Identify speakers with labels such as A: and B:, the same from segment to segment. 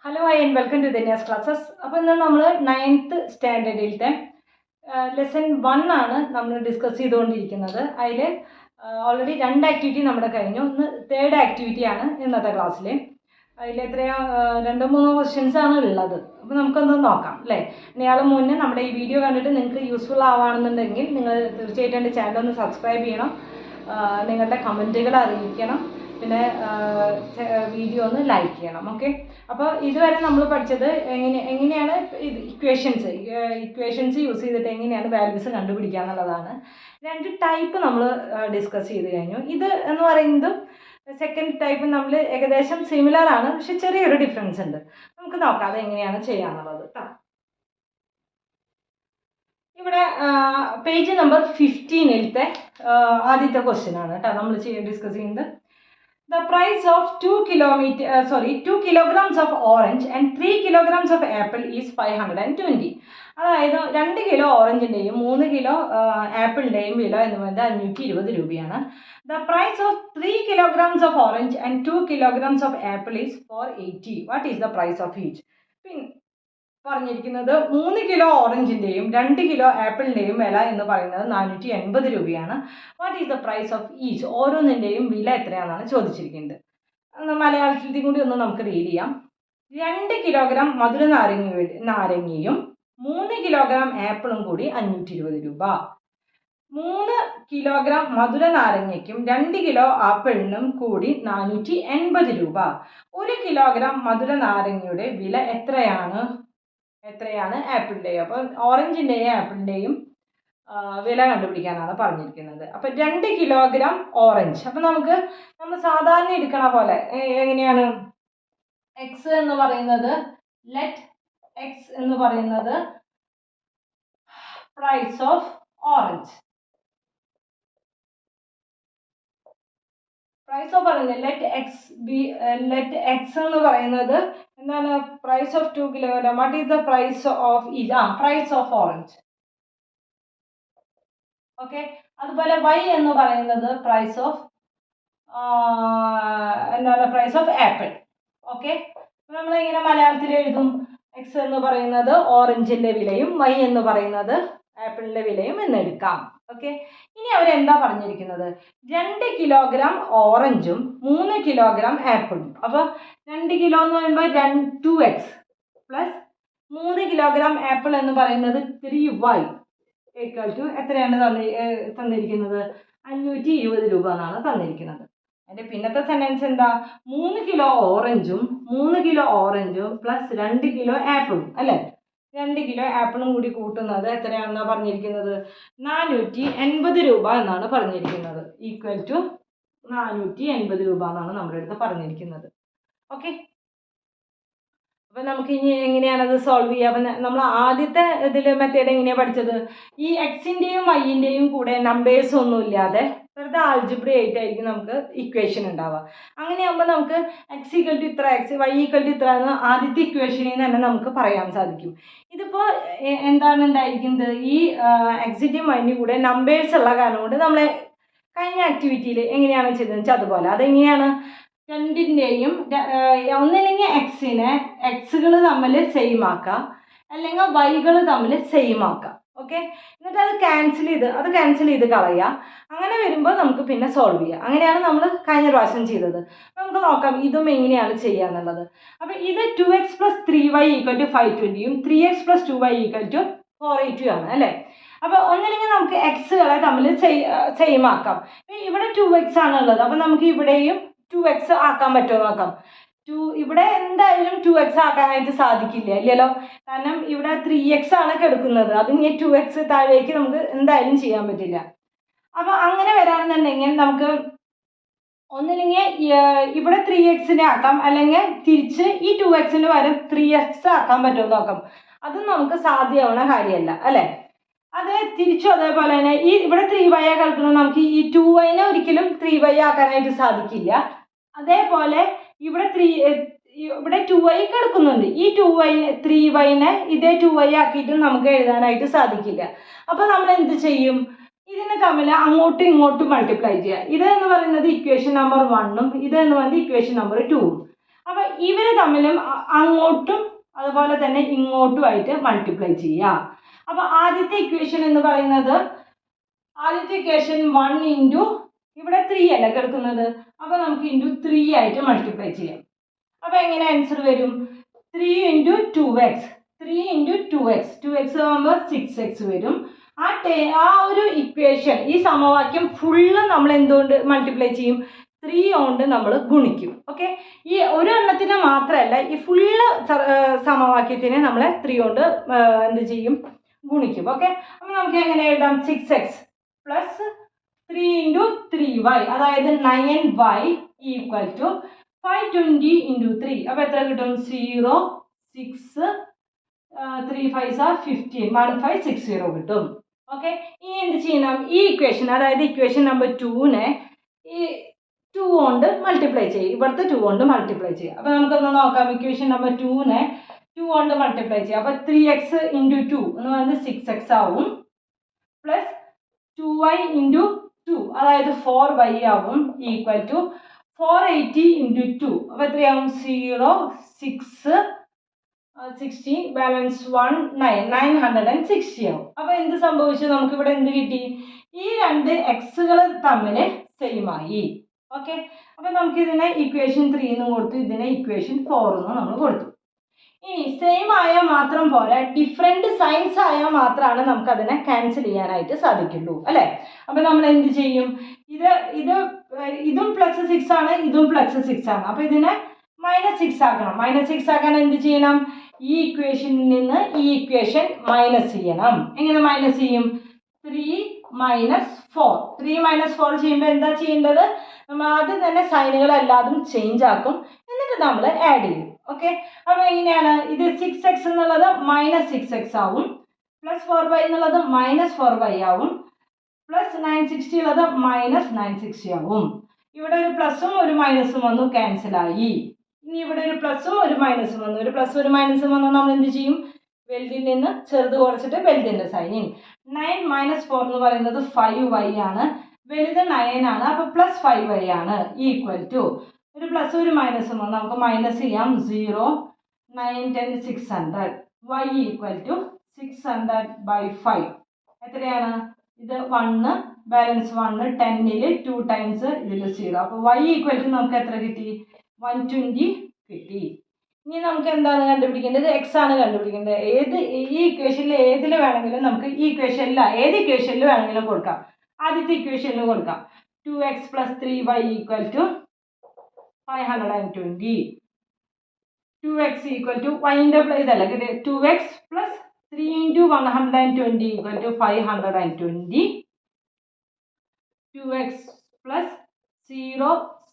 A: Hello, and welcome to Dhanya's classes. അപ്പോൾ ഇന്ന് നമ്മൾ 9th സ്റ്റാൻഡേർഡിലത്തെ ലെസൺ 1 ആണ് നമ്മൾ ഡിസ്കസ് ചെയ്തുകൊണ്ടിരിക്കുന്നത്. അതിൽ ഓൾറെഡി 2 ആക്ടിവിറ്റി നമ്മുടെ കഴിഞ്ഞു. ഇന്ന് 3rd ആക്ടിവിറ്റിയാണ് ഇന്നത്തെ ക്ലാസ്സിൽ. അതിൽ എത്രയോ 2-3 ക്വസ്റ്റ്യൻസ് ആണ് ഉള്ളത്. അപ്പോൾ നമുക്കൊന്ന് നോക്കാം അല്ലേ. ഇയാൾ മുന്നേ നമ്മുടെ ഈ വീഡിയോ കണ്ടിട്ട് നിങ്ങൾക്ക് യൂസ്ഫുൾ ആവുകയാണെന്നുണ്ടെങ്കിൽ നിങ്ങൾ തീർച്ചയായിട്ടും എൻ്റെ ചാനൽ ഒന്ന് സബ്സ്ക്രൈബ് ചെയ്യണം, നിങ്ങളുടെ കമൻറ്റുകൾ അറിയിക്കണം, പിന്നെ വീഡിയോ ഒന്ന് ലൈക്ക് ചെയ്യണം. ഓക്കെ, അപ്പോൾ ഇതുവരെ നമ്മൾ പഠിച്ചത് എങ്ങനെയാണ് ഇക്വേഷൻസ് യൂസ് ചെയ്തിട്ട് എങ്ങനെയാണ് വാല്യൂസ് കണ്ടുപിടിക്കുക എന്നുള്ളതാണ്. 2 ടൈപ്പ് നമ്മൾ ഡിസ്കസ് ചെയ്ത് കഴിഞ്ഞു. ഇത് എന്ന് പറയുന്നതും സെക്കൻഡ് ടൈപ്പ് നമ്മൾ ഏകദേശം സിമിലർ ആണ്, പക്ഷെ ചെറിയൊരു ഡിഫറൻസ് ഉണ്ട്. നമുക്ക് നോക്കാം അത് എങ്ങനെയാണ് ചെയ്യാന്നുള്ളത് കേട്ടോ. ഇവിടെ പേജ് നമ്പർ 15-ലത്തെ ആദ്യത്തെ ക്വസ്റ്റ്യൻ ആണ് കേട്ടോ നമ്മൾ ഡിസ്കസ് ചെയ്യുന്നത്. The price of 2 kilograms of orange and 3 kilograms of apple is 520. അതായത് 2 കിലോ ഓറഞ്ചിൻ്റെയും 3 കിലോ ആപ്പിളിൻ്റെയും വില എന്ന് പറയുന്നത് 520 രൂപയാണ്. The price of 3 kilograms of orange and 2 kilograms of apple is 480. What is the price of each? പിന്നെ പറഞ്ഞിരിക്കുന്നത് 3 kilo ഓറഞ്ചിൻ്റെയും 2 kilo ആപ്പിളിൻ്റെയും വില എന്ന് പറയുന്നത് 480 രൂപയാണ്. What is the price of each? ഓരോന്നിൻ്റെയും വില എത്രയാണെന്നാണ് ചോദിച്ചിരിക്കുന്നത്. മലയാളത്തിൽ കൂടി ഒന്ന് നമുക്ക് റീഡ് ചെയ്യാം. 2 കിലോഗ്രാം മധുര നാരങ്ങയും 3 കിലോഗ്രാം ആപ്പിളും കൂടി 520 രൂപ. 3 കിലോഗ്രാം മധുര നാരങ്ങയ്ക്കും 2 കിലോ ആപ്പിളിനും കൂടി 480 രൂപ. 1 കിലോഗ്രാം മധുര നാരങ്ങയുടെ വില എത്രയാണ് ആപ്പിളിൻ്റെയും? അപ്പോൾ ഓറഞ്ചിൻ്റെയും ആപ്പിളിൻ്റെയും വില കണ്ടുപിടിക്കാനാണ് പറഞ്ഞിരിക്കുന്നത്. അപ്പോൾ 2 കിലോഗ്രാം ഓറഞ്ച്, അപ്പോൾ നമ്മൾ സാധാരണ എടുക്കണ പോലെ എങ്ങനെയാണ് എക്സ് എന്ന് പറയുന്നത്, ലെറ്റ് എക്സ് എന്ന് പറയുന്നത് price of orange. Price of പറയുന്നത് ലെറ്റ് എക്സ് എന്ന് പറയുന്നത് എന്താണ്? Price of 2 kilogram. What is the price of price of orange. Okay, അതുപോലെ വൈ എന്ന് പറയുന്നത് price of price of apple. Okay, നമ്മളിങ്ങനെ മലയാളത്തിൽ എഴുതും. എക്സ് എന്ന് പറയുന്നത് ഓറഞ്ചിൻ്റെ വിലയും വൈ എന്ന് പറയുന്നത് ആപ്പിളിൻ്റെ വിലയും എന്നെടുക്കാം. ഓക്കെ, ഇനി അവരെന്താ പറഞ്ഞിരിക്കുന്നത്? 2 കിലോഗ്രാം ഓറഞ്ചും 3 കിലോഗ്രാം ആപ്പിളും. അപ്പോൾ 2 കിലോ എന്ന് പറയുമ്പോൾ 2x പ്ലസ് 3 കിലോഗ്രാം ആപ്പിൾ എന്ന് പറയുന്നത് 3y ഈക്വൽ ടു എത്രയാണ് തന്നിരിക്കുന്നത്? 520 രൂപ എന്നാണ് തന്നിരിക്കുന്നത്. അതിൻ്റെ പിന്നത്തെ സെൻറ്റൻസ് എന്താ? 3 കിലോ ഓറഞ്ചും പ്ലസ് 2 കിലോ ആപ്പിളും അല്ലേ. 2 കിലോ ആപ്പിളും കൂടി കൂട്ടുന്നത് എത്രയാണെന്നാണ് പറഞ്ഞിരിക്കുന്നത്? 480 രൂപ എന്നാണ് പറഞ്ഞിരിക്കുന്നത്. ഈക്വൽ ടു 480 രൂപ എന്നാണ് നമ്മുടെ അടുത്ത് പറഞ്ഞിരിക്കുന്നത്. ഓക്കെ, അപ്പം നമുക്ക് ഇനി എങ്ങനെയാണത് സോൾവ് ചെയ്യുക? അപ്പം നമ്മൾ ആദ്യത്തെ മെത്തേഡ് എങ്ങനെയാണ് പഠിച്ചത്? ഈ എക്സിൻ്റെയും വൈൻ്റെയും കൂടെ നമ്പേഴ്സ് ഒന്നും ഇല്ലാതെ വെറുതെ ആൾജിബ്ര ആയിട്ടായിരിക്കും നമുക്ക് ഇക്വേഷൻ ഉണ്ടാവുക. അങ്ങനെയാകുമ്പോൾ നമുക്ക് എക്സ് ഈക്വൽ ടു ഇത്ര, വൈ ഈക്വൽ ടു ഇത്ര എന്ന് ആദ്യത്തെ ഇക്വേഷനിൽ നിന്ന് തന്നെ നമുക്ക് പറയാൻ സാധിക്കും. ഇതിപ്പോൾ എന്താണ് ഉണ്ടായിരിക്കുന്നത്? ഈ എക്സിൻ്റെയും വൈൻ്റെയും കൂടെ നമ്പേഴ്സ് ഉള്ള കാരണം കൊണ്ട് നമ്മൾ കഴിഞ്ഞ ആക്ടിവിറ്റിയിൽ എങ്ങനെയാണ് ചെയ്തതെന്ന് വെച്ചാൽ അതുപോലെ അതെങ്ങനെയാണ് രണ്ടിൻ്റെയും ഒന്നില്ലെങ്കിൽ എക്സുകൾ തമ്മിൽ സെയിം ആക്കുക, അല്ലെങ്കിൽ വൈകൾ തമ്മിൽ സെയിം ആക്കുക. ഓക്കെ, എന്നിട്ട് അത് ക്യാൻസൽ ചെയ്ത് കളയുക. അങ്ങനെ വരുമ്പോൾ നമുക്ക് പിന്നെ സോൾവ് ചെയ്യുക. അങ്ങനെയാണ് നമ്മൾ കഴിഞ്ഞ പ്രാവശ്യം ചെയ്തത്. നമുക്ക് നോക്കാം ഇതും എങ്ങനെയാണ് ചെയ്യുക എന്നുള്ളത്. അപ്പോൾ ഇത് 2x + 3y = 520യും 3x + 2y = 480 ആണ് അല്ലേ. അപ്പോൾ ഒന്നില്ലെങ്കിൽ നമുക്ക് എക്സുകളെ തമ്മിൽ സെയിം ആക്കാം. ഇവിടെ 2x ആണുള്ളത്, അപ്പോൾ നമുക്ക് ഇവിടെയും 2x ആക്കാൻ പറ്റുമോ നോക്കാം. ഇവിടെ എന്തായാലും 2x ആക്കാനായിട്ട് സാധിക്കില്ല ഇല്ലല്ലോ, കാരണം ഇവിടെ 3x ആണ് കിടക്കുന്നത്. അത് ഇനി 2x താഴേക്ക് നമുക്ക് എന്തായാലും ചെയ്യാൻ പറ്റില്ല. അപ്പോൾ അങ്ങനെ വരാണെന്നുണ്ടെങ്കിൽ നമുക്ക് ഒന്നില്ലെങ്കിൽ ഇവിടെ 3x ആക്കാം, അല്ലെങ്കിൽ തിരിച്ച് ഈ 2xന് പകരം 3x ആക്കാൻ പറ്റുമോ നോക്കാം. അതും നമുക്ക് സാധ്യമാവണ കാര്യമല്ല അല്ലേ. അത് തിരിച്ചും അതേപോലെ തന്നെ ഇവിടെ 3y കിടക്കുന്നത് നമുക്ക് ഈ 2yനെ ഒരിക്കലും 3y ആക്കാനായിട്ട് സാധിക്കില്ല. അതേപോലെ ഇവിടെ 2y കിടക്കുന്നുണ്ട്. ഈ 3yനെ ഇതേ 2y ആക്കിയിട്ട് നമുക്ക് എഴുതാനായിട്ട് സാധിക്കില്ല. അപ്പോൾ നമ്മൾ എന്ത് ചെയ്യും? ഇതിനെ തമ്മിൽ അങ്ങോട്ടും ഇങ്ങോട്ടും മൾട്ടിപ്ലൈ ചെയ്യുക. ഇത് എന്ന് പറയുന്നത് ഇക്വേഷൻ നമ്പർ 1ഉം ഇത് എന്ന് പറയുന്നത് ഇക്വേഷൻ നമ്പർ 2ഉം. അപ്പോൾ ഇവർ തമ്മിലും അങ്ങോട്ടും അതുപോലെ തന്നെ ഇങ്ങോട്ടുമായിട്ട് മൾട്ടിപ്ലൈ ചെയ്യുക. അപ്പോൾ ആദ്യത്തെ ഇക്വേഷൻ എന്ന് പറയുന്നത് ആദ്യത്തെ ഇക്വേഷൻ 1 ഇൻറ്റു ഇവിടെ 3 അല്ല കിടക്കുന്നത്, അപ്പോൾ നമുക്ക് ഇൻറ്റു 3 ആയിട്ട് മൾട്ടിപ്ലൈ ചെയ്യാം. അപ്പോൾ എങ്ങനെ ആൻസർ വരും? 3 ഇൻറ്റു 2x, 3 ഇൻറ്റു 2x ആകുമ്പോൾ 6x വരും. ആ ഒരു ഇക്വേഷൻ, ഈ സമവാക്യം ഫുള്ള് നമ്മൾ എന്തുകൊണ്ട് മൾട്ടിപ്ലൈ ചെയ്യും? 3 കൊണ്ട് നമ്മൾ ഗുണിക്കും. ഓക്കെ, ഈ ഒരു എണ്ണത്തിന് മാത്രമല്ല, ഈ ഫുള്ള് സമവാക്യത്തിനെ നമ്മൾ 3 കൊണ്ട് എന്ത് ചെയ്യും? ഗുണിക്കും. ഓക്കെ, അപ്പോൾ നമുക്ക് എങ്ങനെ എഴുതാം? 6x പ്ലസ് 3 ഇൻറ്റു 3y, അതായത് 9y ഈക്വൽ ടു 520 ഇൻറ്റു 3. അപ്പോൾ എത്ര കിട്ടും? 0, 6, 3 5s are 15, 1560 കിട്ടും. ഓക്കെ, ഇനി എന്ത് ചെയ്യണം? ഈ ഇക്വേഷൻ, അതായത് ഇക്വേഷൻ നമ്പർ 2നെ ഈ 2 കൊണ്ട് മൾട്ടിപ്ലൈ ചെയ്യും. ഇവിടുത്തെ 2 കൊണ്ട് മൾട്ടിപ്ലൈ ചെയ്യും. അപ്പോൾ നമുക്കൊന്ന് നോക്കാം. ഇക്വേഷൻ നമ്പർ 2നെ 2 കൊണ്ട് മൾട്ടിപ്ലൈ ചെയ്യാം. അപ്പോൾ 3x ഇൻറ്റു 2 എന്ന് പറയുന്നത് 6x ആവും, പ്ലസ് 2y ഇൻറ്റു 2 അതായത് 4y ആവും, ഈക്വൽ ടു 480 ഇൻറ്റു 2. അപ്പോൾ എത്രയാവും? 0, 6, 60, ബാലൻസ് 1, 960 ആവും. അപ്പോൾ എന്ത് സംഭവിച്ചു? നമുക്കിവിടെ എന്ത് കിട്ടി? ഈ രണ്ട് എക്സുകൾ തമ്മിൽ സെയിം ആയി. ഓക്കെ, അപ്പോൾ നമുക്കിതിനെ ഇക്വേഷൻ 3 എന്നും കൊടുത്തു, ഇതിനെ ഇക്വേഷൻ 4 എന്നും നമ്മൾ കൊടുത്തു. ഇനി സെയിം ആയാൽ മാത്രം പോരാ, ഡിഫറെൻറ്റ് സൈൻസ് ആയാൽ മാത്രമാണ് നമുക്കതിനെ ക്യാൻസൽ ചെയ്യാനായിട്ട് സാധിക്കുള്ളൂ, അല്ലേ? അപ്പോൾ നമ്മൾ എന്ത് ചെയ്യും? ഇതും +6 ആണ്, ഇതും +6 ആണ്. അപ്പോൾ ഇതിനെ -6 ആക്കണം. -6 ആക്കാൻ എന്ത് ചെയ്യണം? ഈ ഇക്വേഷനിൽ നിന്ന് ഈ ഇക്വേഷൻ മൈനസ് ചെയ്യണം. എങ്ങനെ മൈനസ് ചെയ്യും? 3 - 4. 3 - 4 ചെയ്യുമ്പോൾ എന്താ ചെയ്യേണ്ടത്? നമ്മൾ ആദ്യം തന്നെ സൈനുകളെല്ലാതും ചേഞ്ച് ആക്കും, എന്നിട്ട് നമ്മൾ ആഡ് ചെയ്യും. ഓക്കെ, അപ്പോൾ എങ്ങനെയാണ്? ഇത് 6x എന്നുള്ളത് -6x ആവും, +4y എന്നുള്ളത് -4y ആവും, പ്ലസ് 960 ഉള്ളത് -960 ആവും. ഇവിടെ ഒരു പ്ലസും ഒരു മൈനസും വന്നു, ക്യാൻസലായി. ഇനി ഇവിടെ ഒരു പ്ലസും ഒരു മൈനസും വന്നു, ഒരു പ്ലസ് ഒരു മൈനസും വന്നു, നമ്മൾ എന്ത് ചെയ്യും? വലുതിൽ നിന്ന് ചെറുത് കുറച്ചിട്ട് വലുതിൻ്റെ സൈനിങ്. 9 - 4 എന്ന് പറയുന്നത് 5y ആണ്, വലുത് 9 ആണ്, അപ്പോൾ +5y ആണ്, ഈക്വൽ ടു ഒരു പ്ലസ് ഒരു മൈനസും വന്നു, നമുക്ക് മൈനസ് ചെയ്യാം. 0, 9, 10, 600. y equal to 600/5. എത്രയാണ്? ഇത് 1, ബാലൻസ് 1, 10ൽ 2 ടൈംസ് ഇതിൽ 0. അപ്പോൾ y ഈക്വൽ ടു നമുക്ക് എത്ര കിട്ടി? 120 കിട്ടി. ഇനി നമുക്ക് എന്താണ് കണ്ടുപിടിക്കേണ്ടത്? x ആണ് കണ്ടുപിടിക്കേണ്ടത്. ഈ ഇക്വേഷനിൽ ഏതിൽ വേണമെങ്കിലും നമുക്ക് ഈ ഇക്വേഷനിൽ ഏത് ഇക്വേഷനിൽ വേണമെങ്കിലും കൊടുക്കാം. ആദ്യത്തെ ഇക്വേഷനിൽ കൊടുക്കാം. 2x + 3y equal to 520. 2x equal to yൻ്റെ ഇതല്ല കിട്ടിയ 2x + 3 × 120 equal to 520. 2x + 0,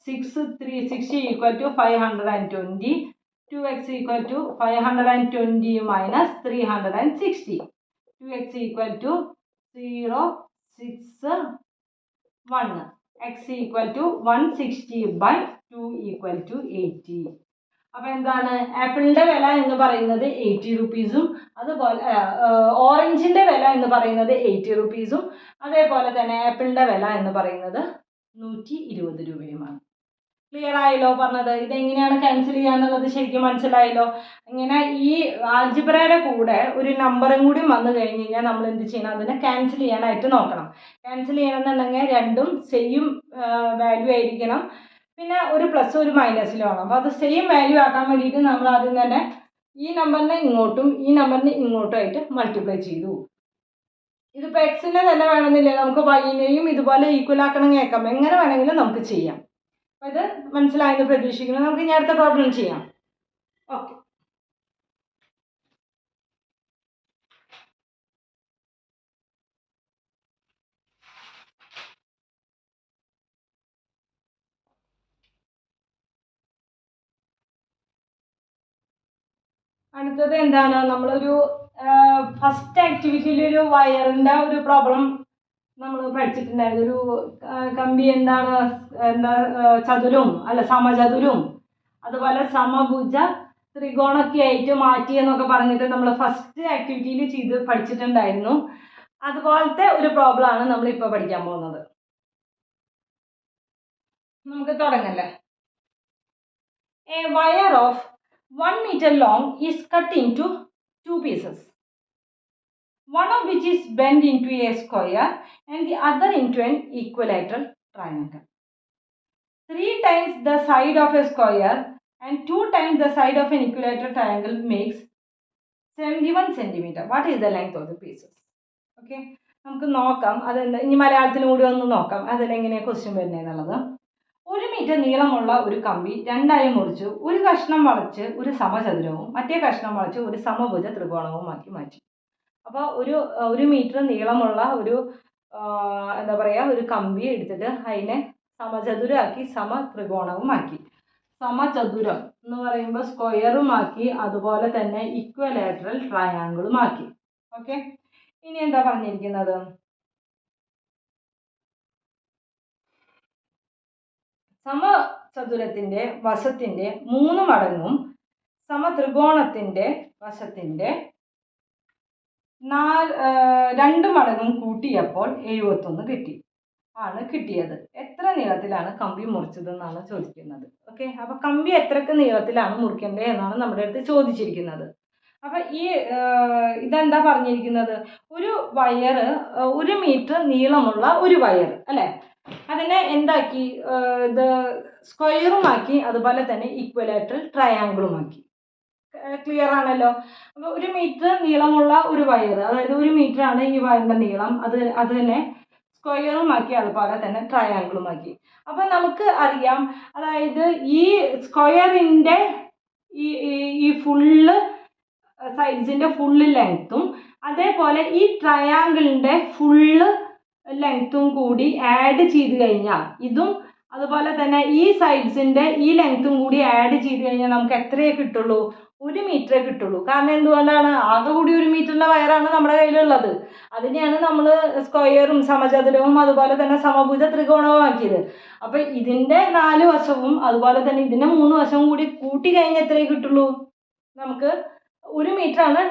A: 6, 360 equal to 520. 2x equal to 520 - 360. 2x equal to 0, 6, 1. x equal to 160/2 equal to 80. അപ്പോൾ എന്താണ്? ആപ്പിളിൻ്റെ വില എന്ന് പറയുന്നത് 80 റുപ്പീസും, അതുപോലെ ഓറഞ്ചിൻ്റെ വില എന്ന് പറയുന്നത് 80 റുപ്പീസും, അതേപോലെ തന്നെ ആപ്പിളിൻ്റെ വില എന്ന് പറയുന്നത് 120 രൂപയുമാണ്. ക്ലിയർ ആയല്ലോ പറഞ്ഞത്? ഇതെങ്ങനെയാണ് ക്യാൻസൽ ചെയ്യാന്നുള്ളത് ശരിക്കും മനസ്സിലായല്ലോ? ഇങ്ങനെ ഈ ആൽജിബ്രയുടെ കൂടെ ഒരു നമ്പറും കൂടി വന്നു കഴിഞ്ഞ് കഴിഞ്ഞാൽ നമ്മൾ എന്ത് ചെയ്യണം? അതിനെ ക്യാൻസൽ ചെയ്യാനായിട്ട് നോക്കണം. ക്യാൻസൽ ചെയ്യണമെന്നുണ്ടെങ്കിൽ രണ്ടും സെയിം വാല്യൂ ആയിരിക്കണം, പിന്നെ ഒരു പ്ലസ് ഒരു മൈനസിൽ വേണം. അപ്പോൾ അത് സെയിം വാല്യൂ ആക്കാൻ വേണ്ടിയിട്ട് നമ്മൾ ആദ്യം തന്നെ ഈ നമ്പറിനെ ഇങ്ങോട്ടും ഈ നമ്പറിനെ ഇങ്ങോട്ടും ആയിട്ട് മൾട്ടിപ്ലൈ ചെയ്തു. ഇതിപ്പോൾ എക്സിനെ തന്നെ വേണമെന്നില്ല, നമുക്ക് വൈനെയും ഇതുപോലെ ഈക്വൽ ആക്കണം, കേൾക്കാം, എങ്ങനെ വേണമെങ്കിലും നമുക്ക് ചെയ്യാം. അപ്പോൾ ഇത് മനസ്സിലായെന്ന് പ്രതീക്ഷിക്കുന്നു. നമുക്ക് ഇനി അടുത്ത പ്രോബ്ലം ചെയ്യാം. ഓക്കെ, അടുത്തത് എന്താണ്? നമ്മളൊരു ഫസ്റ്റ് ആക്ടിവിറ്റിയിൽ ഒരു വയറിൻ്റെ ഒരു പ്രോബ്ലം നമ്മൾ പഠിച്ചിട്ടുണ്ടായിരുന്നു. ഒരു കമ്പി എന്താണ് ചതുരവും സമചതുരവും അതുപോലെ സമഭുജ ത്രികോണൊക്കെ ആയിട്ട് മാറ്റി എന്നൊക്കെ പറഞ്ഞിട്ട് നമ്മൾ ഫസ്റ്റ് ആക്ടിവിറ്റിയിൽ പഠിച്ചിട്ടുണ്ടായിരുന്നു. അതുപോലത്തെ ഒരു പ്രോബ്ലമാണ് നമ്മളിപ്പോൾ പഠിക്കാൻ പോകുന്നത്. നമുക്ക് തുടങ്ങല്ലേ. A wire of 1 meter long is cut into 2 pieces, one of which is bent into a square and the other into an equilateral triangle. 3 times the side of a square and 2 times the side of an equilateral triangle makes 71 centimeter. What is the length of the pieces? Okay, നമുക്ക് നോക്കാം അതെന്താ, ഇനി മലയാളത്തിലും കൂടി ഒന്ന് നോക്കാം അതിലെങ്ങനെയാണ് question വരുന്നതെന്നുള്ളത്. 1 metre നീളമുള്ള ഒരു കമ്പി രണ്ടായി മുറിച്ച് ഒരു കഷ്ണം വളച്ച് ഒരു സമചതുരവും മറ്റേ കഷ്ണം വളച്ച് ഒരു സമഭുജ ത്രികോണവുമാക്കി മാറ്റി. അപ്പോൾ ഒരു മീറ്റർ നീളമുള്ള ഒരു എന്താ പറയുക ഒരു കമ്പി എടുത്തിട്ട് അതിനെ സമചതുരമാക്കി സമത്രികോണവുമാക്കി. സമചതുരം എന്ന് പറയുമ്പോൾ സ്ക്വയറുമാക്കി, അതുപോലെ തന്നെ ഇക്വലാറ്ററൽ ട്രയാങ്കിളുമാക്കി. ഓക്കെ, ഇനി എന്താ പറഞ്ഞിരിക്കുന്നത്? സമചതുരത്തിന്റെ വശത്തിന്റെ 3 മടങ്ങും സമത്രികോണത്തിന്റെ വശത്തിന്റെ 2 മടങ്ങും കൂട്ടിയപ്പോൾ 71 കിട്ടിയത്. എത്ര നീളത്തിലാണ് കമ്പി മുറിച്ചതെന്നാണ് ചോദിക്കുന്നത്. ഓക്കെ, അപ്പൊ കമ്പി എത്രക്ക് നീളത്തിലാണ് മുറിക്കേണ്ടത് എന്നാണ് നമ്മുടെ അടുത്ത് ചോദിച്ചിരിക്കുന്നത്. അപ്പൊ ഇതെന്താ പറഞ്ഞിരിക്കുന്നത്? ഒരു വയറ് 1 മീറ്റർ നീളമുള്ള ഒരു വയർ അല്ലെ, അതിനെ എന്താക്കി ഇത് സ്ക്വയറുമാക്കി, അതുപോലെ തന്നെ ഈക്വലാറ്ററൽ ട്രയാങ്കിളുമാക്കി. ക്ലിയർ ആണല്ലോ. അപ്പോൾ 1 മീറ്റർ നീളമുള്ള ഒരു വയർ, അതായത് 1 മീറ്റർ ആണ് ഈ വയറിന്റെ നീളം, അത് തന്നെ സ്ക്വയറുമാക്കി, അതുപോലെ തന്നെ ട്രയാങ്കിളുമാക്കി. അപ്പം നമുക്ക് അറിയാം, അതായത് ഈ സ്ക്വയറിൻ്റെ ഈ ഫുള്ള് സൈഡ്സിൻ്റെ ഫുള്ള് ലെങ്ത്തും അതേപോലെ ഈ ട്രയാങ്കിളിൻ്റെ ഫുള്ള് ലെങ്ത്തും കൂടി ആഡ് ചെയ്ത് കഴിഞ്ഞാൽ ഇതും അതുപോലെ തന്നെ ഈ സൈഡ്സിൻ്റെ ഈ ലെങ്ത്തും കൂടി ആഡ് ചെയ്ത് കഴിഞ്ഞാൽ നമുക്ക് എത്രയേ കിട്ടുള്ളൂ? 1 മീറ്ററേ കിട്ടുള്ളൂ. കാരണം എന്തുകൊണ്ടാണ്? ആകെ കൂടി 1 മീറ്ററിൻ്റെ വയറാണ് നമ്മുടെ കയ്യിലുള്ളത്. അതിനെയാണ് നമ്മൾ സ്ക്വയറും സമചതുരവും അതുപോലെ തന്നെ സമഭുജ ത്രികോണവും ആക്കിയത്. അപ്പം ഇതിൻ്റെ 4 വശവും അതുപോലെ തന്നെ ഇതിൻ്റെ 3 വശവും കൂടി കൂട്ടി കഴിഞ്ഞാൽ എത്രയേ കിട്ടുള്ളൂ? നമുക്ക് 1 മീറ്ററാണ്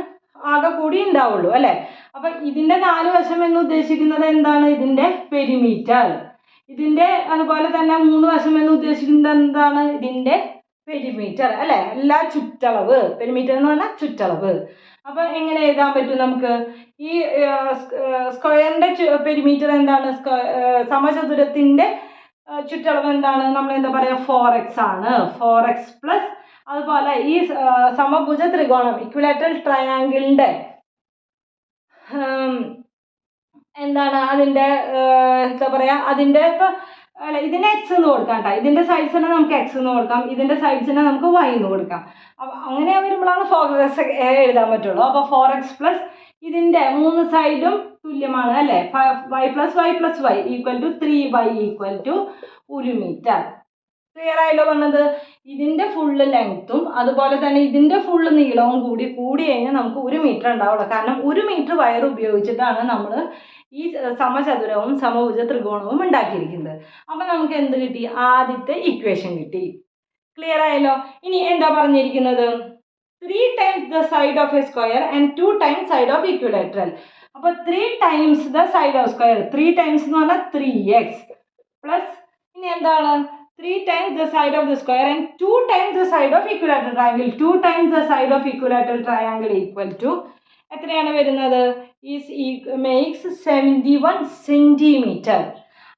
A: ആകെ കൂടി ഉണ്ടാവുള്ളൂ അല്ലേ. അപ്പം ഇതിൻ്റെ 4 വശം എന്ന് ഉദ്ദേശിക്കുന്നത് എന്താണ്? ഇതിൻ്റെ പെരിമീറ്റർ. ഇതിൻ്റെ അതുപോലെ തന്നെ 3 വശം എന്ന് ഉദ്ദേശിക്കുന്നത് എന്താണ്? ഇതിൻ്റെ പെരിമീറ്റർ അല്ലേ, എല്ലാ ചുറ്റളവ്. പെരിമീറ്റർ എന്ന് പറഞ്ഞാൽ ചുറ്റളവ്. അപ്പം എങ്ങനെ എഴുതാൻ പറ്റും നമുക്ക്? ഈ സ്ക്വയറിൻ്റെ പെരിമീറ്റർ എന്താണ്? സമചതുരത്തിൻ്റെ ചുറ്റളവ് എന്താണ്? നമ്മൾ എന്താ പറയുക? 4x ആണ്. 4x പ്ലസ് അതുപോലെ ഈ സമഭുജ ത്രികോണം ഇക്വിലാറ്ററൽ ട്രയാങ്കിളിൻ്റെ എന്താണ് അതിൻ്റെ എന്താ പറയുക? അതിൻ്റെ ഇപ്പം അല്ല, ഇതിന് എക്സ് എന്ന് കൊടുക്കാം കേട്ടോ. ഇതിൻ്റെ സൈഡ്സിനെ നമുക്ക് എക്സ് എന്ന് കൊടുക്കാം, ഇതിൻ്റെ സൈഡ്സിനെ നമുക്ക് വൈ എന്ന് കൊടുക്കാം. അപ്പം അങ്ങനെ വരുമ്പോഴാണ് 4x എഴുതാൻ പറ്റുള്ളൂ. അപ്പോൾ 4x പ്ലസ് ഇതിൻ്റെ 3 സൈഡും തുല്യമാണ് അല്ലേ. y plus y equal to 3y equal to 1 metre. Clear ആയല്ലോ പറഞ്ഞത്? ഇതിൻ്റെ ഫുള്ള് ലെങ്ത്തും അതുപോലെ തന്നെ ഇതിൻ്റെ ഫുള്ള് നീളവും കൂടി കഴിഞ്ഞാൽ നമുക്ക് 1 മീറ്റർ ഉണ്ടാവുള്ളൂ. കാരണം 1 മീറ്റർ വയർ ഉപയോഗിച്ചിട്ടാണ് നമ്മൾ ഈ സമചതുരവും സമഭുജ ത്രികോണവും ഉണ്ടാക്കിയിരിക്കുന്നത്. അപ്പം നമുക്ക് എന്ത് കിട്ടി? ആദ്യത്തെ ഇക്വേഷൻ കിട്ടി. ക്ലിയർ ആയല്ലോ? ഇനി എന്താ പറഞ്ഞിരിക്കുന്നത്? 3 times the side of a square and 2 times side of equilateral. അപ്പോൾ 3 times the side of square, 3 times എന്ന് പറഞ്ഞാൽ 3x പ്ലസ് ഇനി എന്താണ്? 3 times the side of the square and 2 times the side of equilateral triangle. 2 times the side of equilateral triangle equal to എത്രയാണ് വരുന്നത്? Makes 71 centimetre.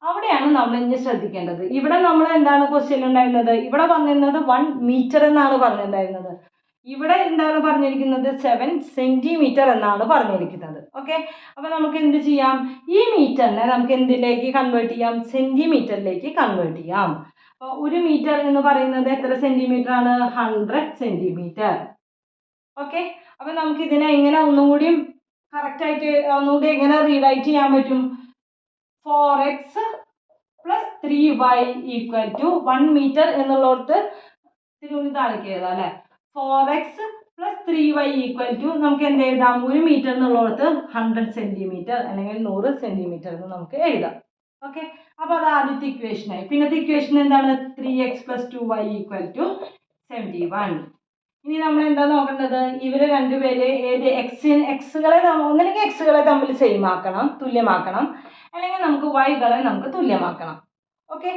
A: അവിടെയാണ് നമ്മൾ ഇനി ശ്രദ്ധിക്കേണ്ടത്. ഇവിടെ നമ്മൾ എന്താണ് ക്വസ്റ്റ്യൻ ഉണ്ടായിരുന്നത്? ഇവിടെ പറഞ്ഞിരുന്നത് 1 മീറ്റർ എന്നാണ് പറഞ്ഞിട്ടുണ്ടായിരുന്നത്. ഇവിടെ എന്താണ് പറഞ്ഞിരിക്കുന്നത്? 7 സെൻറ്റിമീറ്റർ എന്നാണ് പറഞ്ഞിരിക്കുന്നത്. ഓക്കെ, അപ്പോൾ നമുക്ക് എന്ത് ചെയ്യാം? ഈ മീറ്ററിനെ നമുക്ക് എന്തിലേക്ക് കൺവേർട്ട് ചെയ്യാം? സെൻറ്റിമീറ്ററിലേക്ക് കൺവേർട്ട് ചെയ്യാം. അപ്പോൾ 1 മീറ്റർ എന്ന് പറയുന്നത് എത്ര സെൻറ്റിമീറ്റർ ആണ്? 100 സെൻറ്റിമീറ്റർ. ഓക്കെ, അപ്പം നമുക്ക് ഇതിനെ എങ്ങനെ ഒന്നും കൂടി കറക്റ്റായിട്ട് ഒന്നുകൂടി എങ്ങനെ റീറൈറ്റ് ചെയ്യാൻ പറ്റും? 4x plus 3y equal to 1 metre എന്നുള്ളടത്ത് തിരുവനന്തപുരത്ത് എഴുതാം അല്ലേ. 4x plus 3y equal to നമുക്ക് എന്ത് എഴുതാം? 1 മീറ്റർ എന്നുള്ളടത്ത് 100 സെൻറ്റിമീറ്റർ അല്ലെങ്കിൽ 100 സെൻറ്റിമീറ്റർ എന്ന് നമുക്ക് എഴുതാം. ഓക്കെ, അപ്പോൾ അത് ആദ്യത്തെ ഇക്വേഷനായി. പിന്നത്തെ ഇക്വേഷൻ എന്താണ്? 3x plus 2y equal to 71. ഇനി നമ്മൾ എന്താ നോക്കേണ്ടത്? ഇവർ രണ്ടുപേര് ഏത് എക്സുകളെ ഒന്നില്ലെങ്കിൽ എക്സുകളെ തമ്മിൽ സെയിം ആക്കണം, തുല്യമാക്കണം, അല്ലെങ്കിൽ നമുക്ക് വൈകളെ നമുക്ക് തുല്യമാക്കണം. ഓക്കെ,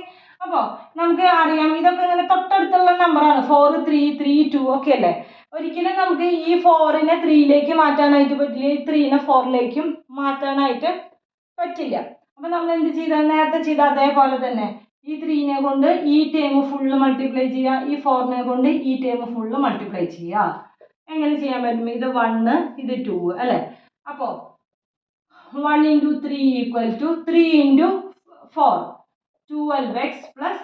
A: അപ്പോൾ നമുക്ക് അറിയാം ഇതൊക്കെ ഇങ്ങനെ തൊട്ടടുത്തുള്ള നമ്പറാണ് 4 3 3 2 ഒക്കെ അല്ലേ. ഒരിക്കലും നമുക്ക് ഈ 4നെ 3യിലേക്ക് മാറ്റാനായിട്ട് പറ്റില്ല, ഈ 3നെ 4ലേക്കും മാറ്റാനായിട്ട് പറ്റില്ല. അപ്പം നമ്മൾ എന്ത് ചെയ്താൽ നേരത്തെ ചെയ്ത അതേപോലെ തന്നെ ഈ 3നെ കൊണ്ട് ഈ ടേം ഫുള്ള് മൾട്ടിപ്ലൈ ചെയ്യുക, ഈ 4നെ കൊണ്ട് ഈ ടേം ഫുള്ള് മൾട്ടിപ്ലൈ ചെയ്യുക. എങ്ങനെ ചെയ്യാൻ പറ്റും? ഇത് 1 ഇത് 2 അല്ലേ. അപ്പോൾ 1 × 3 = 3 × 4 12x plus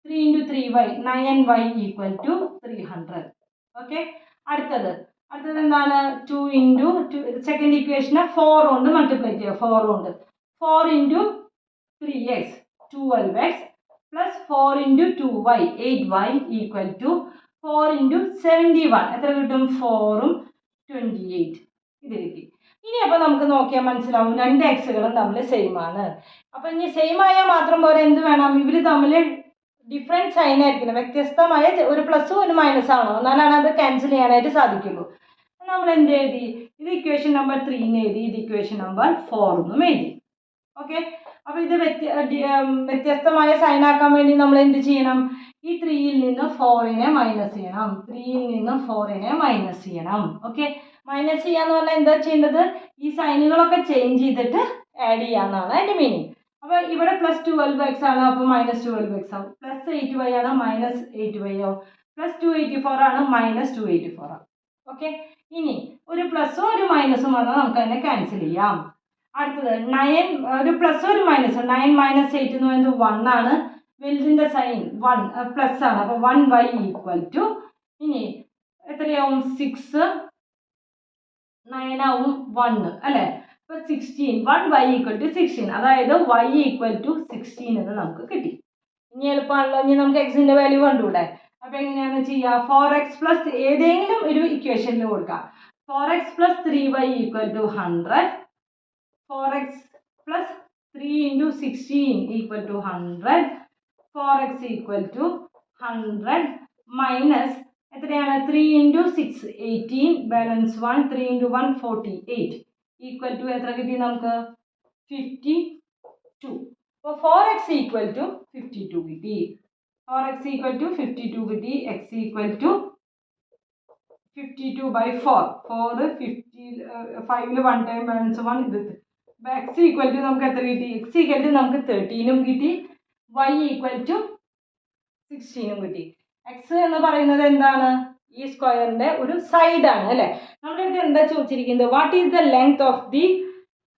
A: 3 × 3y 9y = 300. Okay. അടുത്തത് എന്താണ്? 2 × സെക്കൻഡ് ഇക്വേഷനെ 4 കൊണ്ട് മൾട്ടിപ്ലൈ ചെയ്യുക. 4 കൊണ്ട് 4 × 3x 12x plus 4 × 2y 8y = 4 × 71. എത്ര കിട്ടും? 4ഉം 28. ഇത് കിട്ടി. ഇനി അപ്പോൾ നമുക്ക് നോക്കിയാൽ മനസ്സിലാവും രണ്ട് എക്സുകളും തമ്മിൽ സെയിം ആണ്. അപ്പം ഇനി സെയിം ആയാൽ മാത്രം പോരെ, എന്ത് വേണം? ഇവർ തമ്മിൽ ഡിഫറെൻറ്റ് സൈൻ ആയിരിക്കണം, വ്യത്യസ്തമായ ഒരു പ്ലസ്സും ഒരു മൈനസ് ആണോ, എന്നാലാണ് അത് ക്യാൻസൽ ചെയ്യാനായിട്ട് സാധിക്കുള്ളൂ. നമ്മൾ എന്ത് എഴുതി? ഇത് ഇക്വേഷൻ നമ്പർ 3 എഴുതി, ഇത് ഇക്വേഷൻ നമ്പർ 4 എഴുതി. ഓക്കെ. അപ്പോൾ ഇത് വ്യത്യസ്തമായ സൈൻ ആക്കാൻ വേണ്ടി നമ്മൾ എന്ത് ചെയ്യണം? ഈ 3യിൽ നിന്ന് 4നെ മൈനസ് ചെയ്യണം, 3യിൽ നിന്ന് 4നെ മൈനസ് ചെയ്യണം. ഓക്കെ. മൈനസ് ചെയ്യാന്ന് പറഞ്ഞാൽ എന്താ ചെയ്യേണ്ടത്? ഈ സൈനുകളൊക്കെ ചേഞ്ച് ചെയ്തിട്ട് ആഡ് ചെയ്യാന്നാണ് അതിൻ്റെ മീനിങ്. അപ്പോൾ ഇവിടെ പ്ലസ് 12x ആണ്, അപ്പോൾ മൈനസ് 12x ആവും. പ്ലസ് 8y ആണ്, മൈനസ് 8y ആവും. പ്ലസ് 284 ആണ്, മൈനസ് 284 ആവും. ഓക്കെ. ഇനി ഒരു പ്ലസും ഒരു മൈനസും വന്നാൽ നമുക്ക് അതിനെ ക്യാൻസൽ ചെയ്യാം. അടുത്തത് 9, ഒരു പ്ലസ് ഒരു മൈനസ്. 9 - 8 എന്ന് പറയുന്നത് 1 ആണ്. വലുതിൻ്റെ സൈൻ 1 പ്ലസ് ആണ്, അപ്പോൾ 1y = ഇനി എത്രയാവും? 6 9 ആവും 1 അല്ലേ. അപ്പോൾ 16 1y = 16, അതായത് y = 16 എന്ന് നമുക്ക് കിട്ടി. ഇനി എളുപ്പമാണല്ലോ. ഇനി നമുക്ക് എക്സിൻ്റെ വാല്യൂ കണ്ടുകൂടെ? അപ്പോൾ എങ്ങനെയാണ് ചെയ്യുക? 4x പ്ലസ് ഏതെങ്കിലും ഒരു ഇക്വേഷനിൽ കൊടുക്കാം. 4x + 3y = 100. 4x + 3 × 16 = 100. 4x = 100 minus എത്രയാണ്? 3 × 6 18, ബാലൻസ് 1, 3 × 1 48 = എത്ര കിട്ടി നമുക്ക്? 52. അപ്പോൾ 4x = 52 കിട്ടി. 4x = 52 കിട്ടി. x = 52/4. 4 50 5ൽ 1 ടൈം ബാലൻസ് 1 ഇത്. അപ്പോൾ x = നമുക്ക് എത്ര കിട്ടി? x = നമുക്ക് 13ഉം കിട്ടി, y = 16ഉം കിട്ടി. എക്സ് എന്ന് പറയുന്നത് എന്താണ്? ഈ സ്ക്വയറിന്റെ ഒരു സൈഡാണ് അല്ലേ. നമ്മുടെ അടുത്ത് എന്താ ചോദിച്ചിരിക്കുന്നത്? What is the length of the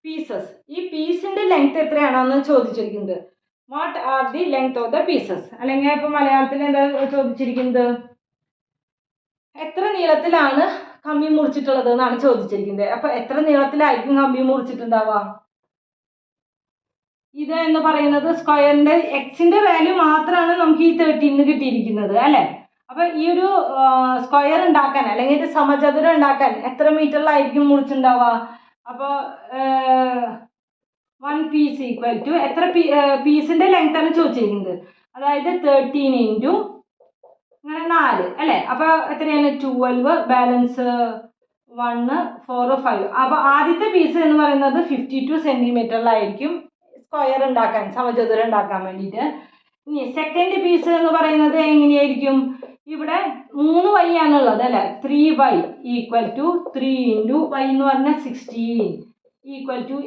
A: pieces? ഈ പീസിന്റെ ലെങ്ത് എത്രയാണെന്ന് ചോദിച്ചിരിക്കുന്നത്. What are the length of the pieces? അല്ലെങ്കിൽ ഇപ്പൊ മലയാളത്തിൽ എന്താ ചോദിച്ചിരിക്കുന്നത്? എത്ര നീളത്തിലാണ് കമ്പി മുറിച്ചിട്ടുള്ളത് എന്നാണ് ചോദിച്ചിരിക്കുന്നത്. അപ്പൊ എത്ര നീളത്തിലായിരിക്കും കമ്പി മുറിച്ചിട്ടുണ്ടാവുക? ഇത് എന്ന് പറയുന്നത് സ്ക്വയറിന്റെ എക്സിന്റെ വാല്യൂ മാത്രമാണ് നമുക്ക് ഈ 13 കിട്ടിയിരിക്കുന്നത് അല്ലേ. അപ്പൊ ഈ ഒരു സ്ക്വയർ ഉണ്ടാക്കാൻ അല്ലെങ്കിൽ ഒരു സമചതുരം ഉണ്ടാക്കാൻ എത്ര മീറ്ററിലായിരിക്കും മുറിച്ചുണ്ടാവുക? അപ്പോൾ 1 piece = എത്ര പീസിന്റെ ലെങ്ത് ആണ് ചോദിച്ചിരിക്കുന്നത്. അതായത് 13 × അങ്ങനെ 4 അല്ലേ. അപ്പൊ എത്രയാണ്? 12, ബാലൻസ് 1 4 5. അപ്പൊ ആദ്യത്തെ പീസ് എന്ന് പറയുന്നത് 52 സെന്റിമീറ്ററിലായിരിക്കും സ്ക്വയർ ഉണ്ടാക്കാൻ, സമചതുരം ഉണ്ടാക്കാൻ വേണ്ടിയിട്ട്. ഇനി സെക്കൻഡ് പീസ് എന്ന് പറയുന്നത് എങ്ങനെയായിരിക്കും? ഇവിടെ 3y ആണുള്ളത് അല്ലേ. 3y = 3 × y എന്ന് പറഞ്ഞാൽ 16 =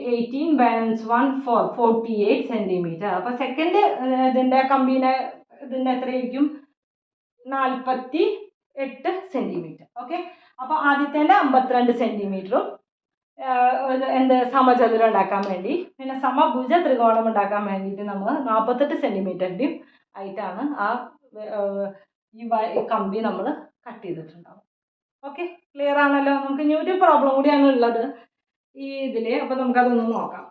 A: 18, ബാലൻസ് 1 4 48 സെന്റിമീറ്റർ. അപ്പൊ സെക്കൻഡ് ഇതിന്റെ കമ്പീനെ ഇതിന്റെ എത്രയായിരിക്കും? 48 സെന്റിമീറ്റർ. ഓക്കെ. അപ്പൊ ആദ്യത്തെ 52 സെന്റിമീറ്ററും എന്ത് സമചതുരം ഉണ്ടാക്കാൻ വേണ്ടി, പിന്നെ സമഭുജ ത്രികോണം ഉണ്ടാക്കാൻ വേണ്ടിയിട്ട് നമ്മൾ 48 സെന്റിമീറ്ററിൻ്റെയും ആയിട്ടാണ് ആ ഈ കമ്പി നമ്മൾ കട്ട് ചെയ്തിട്ടുണ്ടാവും. ഓക്കെ. ക്ലിയർ ആണല്ലോ. നമുക്ക് ഇനി ഒരു പ്രോബ്ലം കൂടിയാണ് ഉള്ളത് ഈ ഇതിൽ. അപ്പോൾ നമുക്കതൊന്ന് നോക്കാം.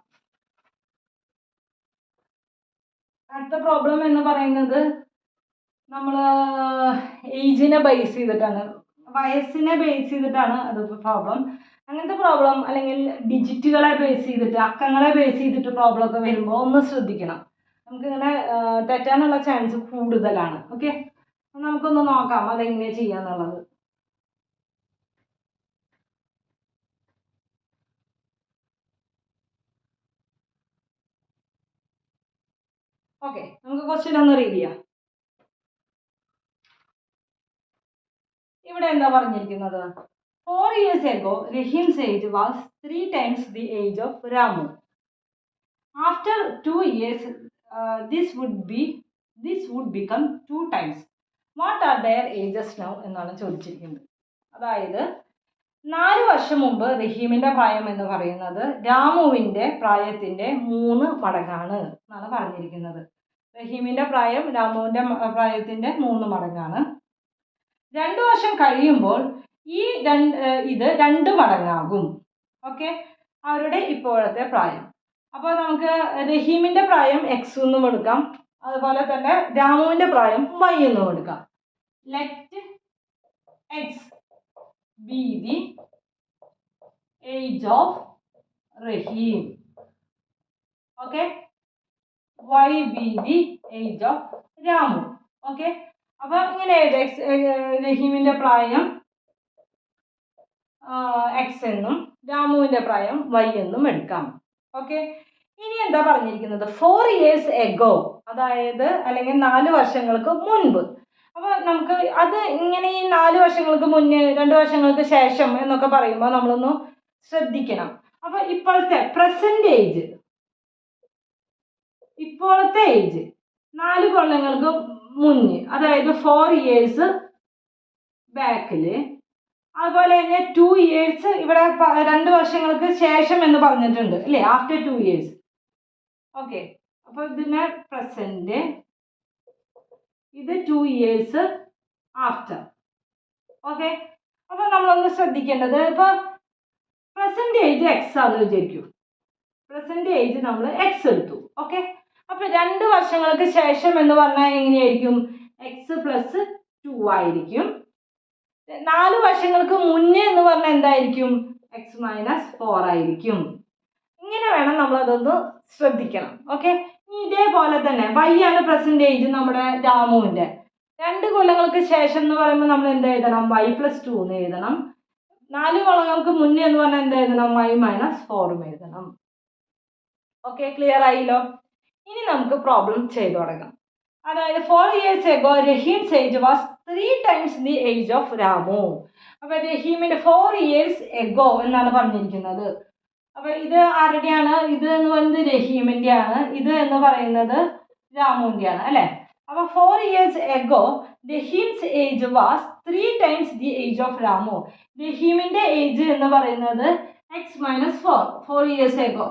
A: അടുത്ത പ്രോബ്ലം എന്ന് പറയുന്നത് നമ്മൾ ഏജിനെ ബേസ് ചെയ്തിട്ടാണ്, വയസ്സിനെ ബേസ് ചെയ്തിട്ടാണ് അത് പ്രോബ്ലം. അങ്ങനത്തെ പ്രോബ്ലം അല്ലെങ്കിൽ ഡിജിറ്റുകളെ ബേസ് ചെയ്തിട്ട്, അക്കങ്ങളെ ബേസ് ചെയ്തിട്ട് പ്രോബ്ലം ഒക്കെ വരുമ്പോൾ ഒന്ന് ശ്രദ്ധിക്കണം. നമുക്കിങ്ങനെ തെറ്റാനുള്ള ചാൻസ് കൂടുതലാണ്. ഓക്കെ. നമുക്കൊന്ന് നോക്കാം അതെങ്ങനെ ചെയ്യാന്നുള്ളത്. ഓക്കെ, നമുക്ക് ക്വസ്റ്റ്യൻ ഒന്ന് റീഡ് ചെയ്യാം. ഇവിടെ എന്താ പറഞ്ഞിരിക്കുന്നത്? 4 years ago, Rahim's age was 3 times the age of Ramu. After 2 years, this would become 2 times. What are their ages now? എന്നാണ് ചോദിച്ചിരിക്കുന്നത്. അതായത് 4 വർഷം മുമ്പ് റഹീമിന്റെ പ്രായം എന്ന് പറയുന്നത് രാമുവിന്റെ പ്രായത്തിന്റെ 3 മടങ്ങാണ് എന്നാണ് പറഞ്ഞിരിക്കുന്നത്. റഹീമിന്റെ പ്രായം രാമുവിന്റെ പ്രായത്തിന്റെ 3 മടങ്ങാണ്. 2 വർഷം കഴിയുമ്പോൾ ഇത് 2 മടങ്ങാകും. ഓക്കെ, അവരുടെ ഇപ്പോഴത്തെ പ്രായം. അപ്പോൾ നമുക്ക് റഹീമിന്റെ പ്രായം എക്സ് എന്നും എടുക്കാം, അതുപോലെ തന്നെ രാമുവിന്റെ പ്രായം വൈ എന്നും എടുക്കാം. Let x be the age of Rahim, okay, y be the age of Ramu. Okay, അപ്പൊ ഇങ്ങനെ റഹീമിന്റെ പ്രായം എക്സ് എന്നും രാമുവിന്റെ പ്രായം വൈ എന്നും എടുക്കാം. ഓക്കെ, ഇനി എന്താ പറഞ്ഞിരിക്കുന്നത്? 4 years ago, അതായത് അല്ലെങ്കിൽ 4 വർഷങ്ങൾക്ക് മുൻപ്. അപ്പോൾ നമുക്ക് അത് ഇങ്ങനെ ഈ 4 വർഷങ്ങൾക്ക് മുന്നേ 2 വർഷങ്ങൾക്ക് ശേഷം എന്നൊക്കെ പറയുമ്പോൾ നമ്മളൊന്ന് ശ്രദ്ധിക്കണം. അപ്പൊ ഇപ്പോഴത്തെ പ്രസന്റ് ഏജ്, ഇപ്പോഴത്തെ ഏജ് 4 കൊല്ലങ്ങൾക്ക് മുന്നേ, അതായത് 4 years ബാക്കില്, അതുപോലെ തന്നെ 2 years ഇവിടെ 2 വർഷങ്ങൾക്ക് ശേഷം എന്ന് പറഞ്ഞിട്ടുണ്ട് അല്ലേ, ആഫ്റ്റർ 2 years. ഓക്കെ, അപ്പൊ ഇതിനെ പ്രസന്റ്, ഇത് 2 years ആഫ്റ്റർ. ഓക്കെ, അപ്പൊ നമ്മളൊന്ന് ശ്രദ്ധിക്കേണ്ടത്, ഇപ്പൊ പ്രസന്റ് ഏജ് എക്സ് ആണെന്ന് വിചാരിക്കൂ. പ്രസന്റ് ഏജ് നമ്മൾ എക്സ് എടുത്തു. ഓക്കെ, അപ്പൊ 2 വർഷങ്ങൾക്ക് ശേഷം എന്ന് പറഞ്ഞാൽ എങ്ങനെയായിരിക്കും? എക്സ് പ്ലസ് 2 ആയിരിക്കും. 4 വർഷങ്ങൾക്ക് മുന്നേ എന്ന് പറഞ്ഞാൽ എന്തായിരിക്കും? എക്സ് മൈനസ് 4 ആയിരിക്കും. ഇങ്ങനെ വേണം നമ്മൾ അതൊന്ന് ശ്രദ്ധിക്കണം. ഓക്കെ, ഇതേപോലെ തന്നെ വൈ ആണ് പ്രസന്റ് ഏജ് നമ്മുടെ രാമുവിന്റെ. 2 കൊല്ലങ്ങൾക്ക് ശേഷം എന്ന് പറയുമ്പോൾ നമ്മൾ എന്ത് എഴുതണം? വൈ പ്ലസ് 2 എന്ന് എഴുതണം. 4 കൊല്ലങ്ങൾക്ക് മുന്നേ എന്ന് പറഞ്ഞാൽ എന്ത് എഴുതണം? വൈ മൈനസ് 4 എഴുതണം. ഓക്കെ, ക്ലിയർ ആയില്ലോ? ഇനി നമുക്ക് പ്രോബ്ലം ചെയ്തു തുടങ്ങാം. അതായത് 4 years ago, Rahim's age was 3 times the age of Ramu. അപ്പൊ റഹീമിന്റെ 4 years ago എന്നാണ് പറഞ്ഞിരിക്കുന്നത്. അപ്പൊ ഇത് ആരുടെയാണ്? ഇത് എന്ന് പറയുന്നത് റഹീമിന്റെ ആണ്, ഇത് എന്ന് പറയുന്നത് രാമുവിന്റെ ആണ് അല്ലെ. അപ്പൊ 4 years ago, Rahim's age was 3 times the age of Ramu. റഹീമിന്റെ ഏജ് എന്ന് പറയുന്നത് X minus 4 years ago.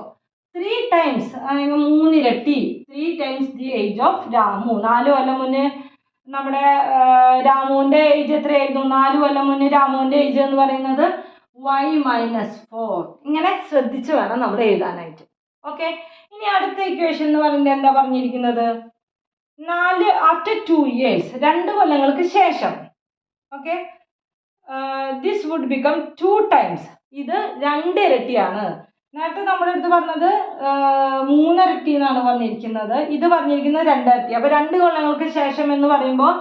A: 3 times, അതായത് 3 ഇരട്ടി, 3 times the age of Ramu. 4 കൊല്ലം മുന്നേ നമ്മുടെ രാമുവിന്റെ ഏജ് എത്രയായിരുന്നു? 4 കൊല്ലം മുന്നേ രാമുവിന്റെ ഏജ് എന്ന് പറയുന്നത് y മൈനസ് 4. ഇങ്ങനെ ശ്രദ്ധിച്ച് വേണം നമ്മൾ എഴുതാനായിട്ട്. ഓക്കെ, ഇനി അടുത്ത ഇക്വേഷൻ എന്ന് പറയുന്നത് എന്താ പറഞ്ഞിരിക്കുന്നത്? 4 ആഫ്റ്റർ 2 years, 2 കൊല്ലങ്ങൾക്ക് ശേഷം. Okay, this would become 2 times. ഇത് 2 ഇരട്ടിയാണ്. നേരത്തെ നമ്മുടെ അടുത്ത് പറഞ്ഞത് 3 ഇരട്ടി എന്നാണ് പറഞ്ഞിരിക്കുന്നത്, ഇത് പറഞ്ഞിരിക്കുന്നത് 2 ഇരട്ടി. അപ്പൊ 2 കൊല്ലങ്ങൾക്ക് ശേഷം എന്ന് പറയുമ്പോൾ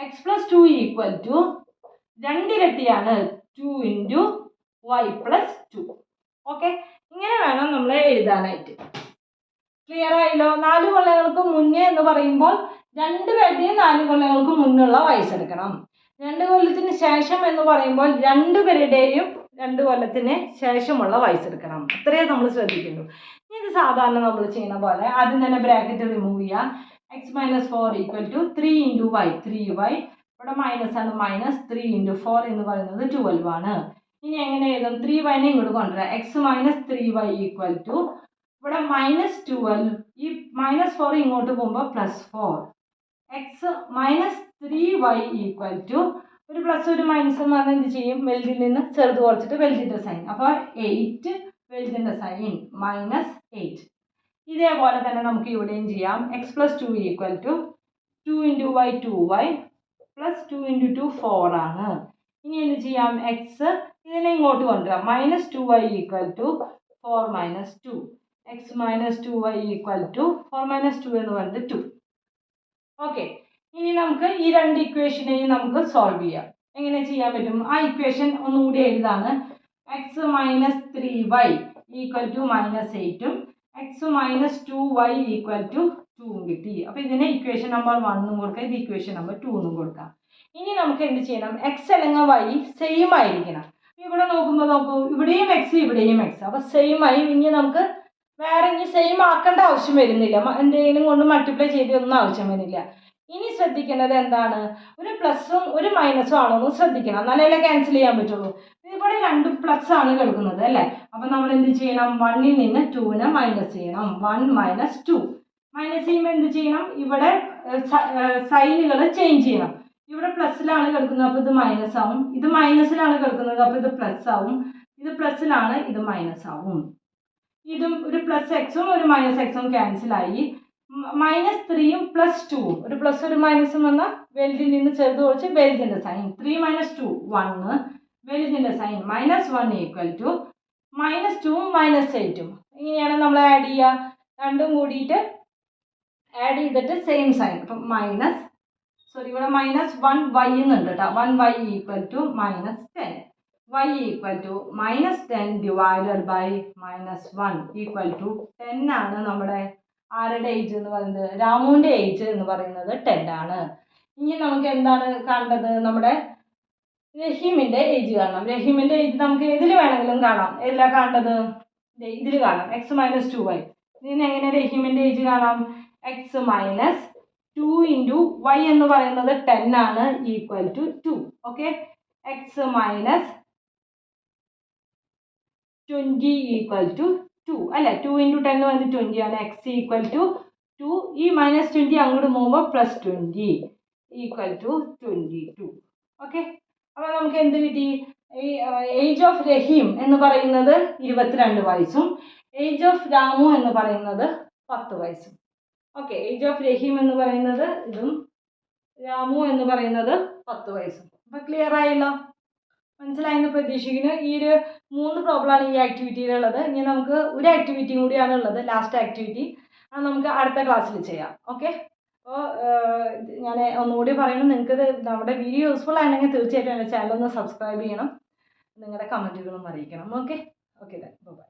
A: എക്സ് പ്ലസ് 2 ഈക്വൽ ടു 2 ഇരട്ടിയാണ് 2 ഇൻറ്റു വൈ പ്ലസ് 2. ഓക്കെ, ഇങ്ങനെ വേണം നമ്മൾ എഴുതാനായിട്ട്. ക്ലിയർ ആയല്ലോ? 4 കൊല്ലങ്ങൾക്ക് മുന്നേ എന്ന് പറയുമ്പോൾ 2 പേരുടെയും 4 കൊല്ലങ്ങൾക്ക് മുന്നുള്ള വയസ്സ് എടുക്കണം. 2 കൊല്ലത്തിന് ശേഷം എന്ന് പറയുമ്പോൾ 2 പേരുടെയും 2 കൊല്ലത്തിന് ശേഷമുള്ള വയസ്സ് എടുക്കണം. അത്രയേ നമ്മൾ ശ്രദ്ധിക്കുള്ളൂ. ഇത് സാധാരണ നമ്മൾ ചെയ്യുന്ന പോലെ ആദ്യം തന്നെ ബ്രാക്കറ്റ് റിമൂവ് ചെയ്യാം. X minus 4 equal to 3 into y, 3y. ഇവിടെ മൈനസ് ആണ്, മൈനസ് 3 ഇൻറ്റു 4 എന്ന് പറയുന്നത് 12 ആണ്. ഇനി എങ്ങനെ എഴുതും? 3y ഇങ്ങോട്ട് കൊണ്ടുവരാം. X minus 3y equal to, ഇവിടെ മൈനസ് 12, ഈ മൈനസ് 4 ഇങ്ങോട്ട് പോകുമ്പോൾ plus 4. X minus 3y equal to, ഒരു പ്ലസ് ഒരു മൈനസും വന്ന് എന്ത് ചെയ്യും? വലുതിൽ നിന്ന് ചെറുത് കുറച്ചിട്ട് വലുതിൻ്റെ സൈൻ. അപ്പോൾ 8 വലുതിൻ്റെ സൈൻ മൈനസ് 8. ഇതേപോലെ തന്നെ നമുക്ക് ഇവിടെയും ചെയ്യാം. X plus 2 equal to 2 into y 2y plus 2 into 2 4 ആണ്. ഇനി എന്ത് ചെയ്യാം? എക്സ് ഇതിനെ ഇങ്ങോട്ട് കൊണ്ടുവരാം. Minus 2y equal to 4 minus 2. X minus 2y equal to 4 minus 2 എന്ന് പറയുന്നത് 2. ഓക്കെ, ഇനി നമുക്ക് ഈ 2 ഇക്വേഷനെയും നമുക്ക് സോൾവ് ചെയ്യാം. എങ്ങനെ ചെയ്യാൻ പറ്റും? ആ ഇക്വേഷൻ ഒന്നുകൂടി എഴുതാണ്. X minus 3y equal to minus 8ഉം X minus 2y equal to 2 കിട്ടി. അപ്പോൾ ഇതിനെ ഇക്വേഷൻ നമ്പർ 1 എന്നും കൊടുക്കാം, ഇത് ഇക്വേഷൻ നമ്പർ 2 എന്നും കൊടുക്കാം. ഇനി നമുക്ക് എന്ത് ചെയ്യണം, എക്സ് അല്ലെങ്കിൽ വൈ സെയിം ആയിരിക്കണം. ഇവിടെ നോക്കുമ്പോൾ നോക്കൂ, ഇവിടെയും എക്സ് ഇവിടെയും എക്സ്, അപ്പോൾ സെയിം ആയി. ഇനി നമുക്ക് വേറെ ഇനി സെയിം ആക്കേണ്ട ആവശ്യം വരുന്നില്ല, എന്തെങ്കിലും കൊണ്ട് മൾട്ടിപ്ലൈ ചെയ്തൊന്നും ആവശ്യം വരുന്നില്ല. ഇനി ശ്രദ്ധിക്കേണ്ടത് എന്താണ്, ഒരു പ്ലസും ഒരു മൈനസും ആണോ എന്ന് ശ്രദ്ധിക്കണം, എന്നാലേ ക്യാൻസൽ ചെയ്യാൻ പറ്റുള്ളൂ. ഇവിടെ രണ്ടും പ്ലസ് ആണ് കിടക്കുന്നത് അല്ലേ, അപ്പം നമ്മൾ എന്ത് ചെയ്യണം, 1ൽ നിന്ന് 2നെ മൈനസ് ചെയ്യണം. 1 മൈനസ് 2 മൈനസ് ചെയ്യുമ്പോൾ എന്ത് ചെയ്യണം, ഇവിടെ സൈനുകൾ ചേഞ്ച് ചെയ്യണം. ഇവിടെ പ്ലസ്സിലാണ് കിടക്കുന്നത്, അപ്പോൾ ഇത് മൈനസ് ആവും. ഇത് മൈനസിലാണ് കിടക്കുന്നത്, അപ്പോൾ ഇത് പ്ലസ് ആവും. ഇത് പ്ലസ്സിലാണ്, ഇത് മൈനസ് ആവും. ഇതും ഒരു പ്ലസ് എക്സും ഒരു മൈനസ് എക്സും ക്യാൻസലായി. -3ഉം +2ഉം, ഒരു പ്ലസ് ഒരു മൈനസും വന്നാൽ വലുതിൽ നിന്ന് ചെറുത് കുറച്ച് വലുതിൻ്റെ സൈൻ. 3 - 2 1, വലുതിൻ്റെ സൈൻ -1 = -2ഉം -8ഉം. ഇങ്ങനെയാണ് നമ്മൾ ആഡ് ചെയ്യുക, രണ്ടും കൂടിയിട്ട് ആഡ് ചെയ്തിട്ട് സെയിം സൈൻ. അപ്പം ഇവിടെ -1y എന്നുണ്ട് കേട്ടോ. 1y = -10. y = -10 ഡിവൈഡഡ് ബൈ -1 = 10 ആണ് നമ്മുടെ ആരുടെ ഏജ് എന്ന് പറയുന്നത്, രാമുവിൻ്റെ ഏജ് എന്ന് പറയുന്നത് 10 ആണ്. ഇനി നമുക്ക് എന്താണ് കാണേണ്ടത്, നമ്മുടെ രഹീമിൻ്റെ ഏജ് കാണണം. രഹീമിൻ്റെ ഏജ് നമുക്ക് ഏതിൽ വേണമെങ്കിലും കാണാം. ഏതിലാണ് കാണേണ്ടത്, ഇതിൽ കാണാം, x - 2y. ഇതിന് എങ്ങനെ രഹീമിൻ്റെ ഏജ് കാണാം, x - 2 × y എന്ന് പറയുന്നത് 10 ആണ്, = 2. ഓക്കെ, x - 20 = 2 അല്ലേ. 2 × 10 വന്ന് 20 ആണ്. x = 2. ഈ -20 അങ്ങോട്ട് പോകുമ്പോൾ +20 = 22. ഓക്കെ, അപ്പോൾ നമുക്ക് എന്ത് കിട്ടി, ഈ ഏജ് ഓഫ് രഹീം എന്ന് പറയുന്നത് 22 വയസ്സും ഏജ് ഓഫ് രാമു എന്ന് പറയുന്നത് 10 വയസ്സും. ഓക്കെ, ഏജ് ഓഫ് രഹീം എന്ന് പറയുന്നത് ഇതും രാമു എന്ന് പറയുന്നത് 10 വയസ്സും. അപ്പോൾ ക്ലിയർ ആയല്ലോ, മനസ്സിലായെന്ന് പ്രതീക്ഷിക്കുന്നു. ഈ ഒരു 3 പ്രോബ്ലമാണ് ഈ ആക്ടിവിറ്റിയിലുള്ളത്. ഇനി നമുക്ക് ഒരു ആക്ടിവിറ്റിയും കൂടിയാണ് ഉള്ളത്, ലാസ്റ്റ് ആക്ടിവിറ്റി. അത് നമുക്ക് അടുത്ത ക്ലാസ്സിൽ ചെയ്യാം. ഓക്കെ, അപ്പോൾ ഞാൻ ഒന്നുകൂടി പറയുന്നത്, നിങ്ങൾക്ക് നമ്മുടെ വീഡിയോ യൂസ്ഫുൾ ആണെങ്കിൽ തീർച്ചയായിട്ടും എൻ്റെ ചാനൽ ഒന്ന് സബ്സ്ക്രൈബ് ചെയ്യണം, നിങ്ങളുടെ കമൻറ്റുകളും അറിയിക്കണം. Okay, by.